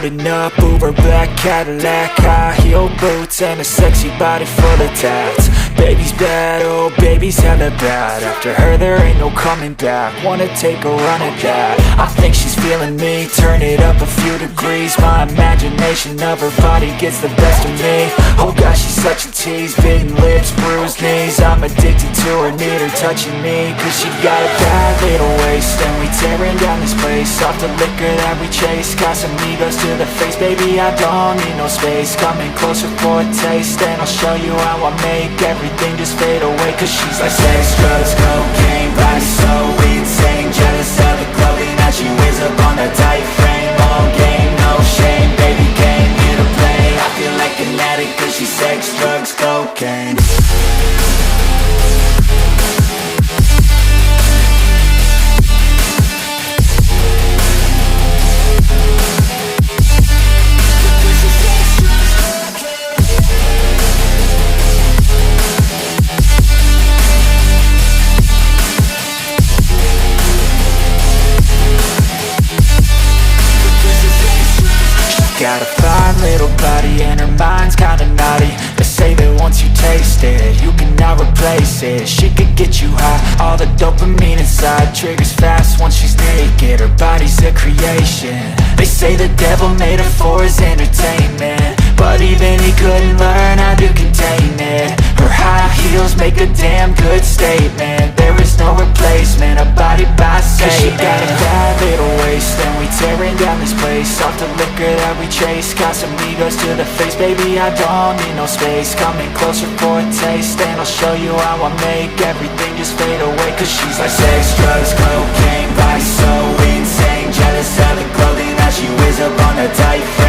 Loading up Uber black Cadillac, high heel boots, and a sexy body full of tats. Baby's bad, oh baby's hella bad. After her there ain't no coming back. Wanna take a run at that. I think she's feeling me, turn it up a few degrees. My imagination of her body gets the best of me. Oh gosh, she's such a tease, bitten lips, bruised knees. I'm addicted to her, need her touching me. Cause she got a bad little waist, and we tearing down this place. Off the liquor that we chase, got some egos to the face. Baby, I don't need no space, coming closer for a taste. And I'll show you how I make everything just fade away. Cause she's like sex, drugs, cocaine, body so insane. Jealous of the clothing that she wears up on that tight frame. All game, no shame, baby came here to play. I feel like an addict cause she's sex, drugs, cocaine. Got a fine little body and her mind's kinda naughty. They say that once you taste it, you cannot replace it. She could get you high, all the dopamine inside triggers fast once she's naked. Her body's a creation. They say the devil made her for his entertainment, but even he couldn't learn how to contain it. Her high heels make a damn good statement. There is no replacement, a body by Satan. Cause she got a bad little waist, and we tearing down this place. Off the liquor that we chase, got some egos to the face. Baby, I don't need no space, coming closer for a taste. And I'll show you how I make everything just fade away. Cause she's like sex, drugs, cocaine, body so insane. Jealous of the clothing that she wears up on her tight face.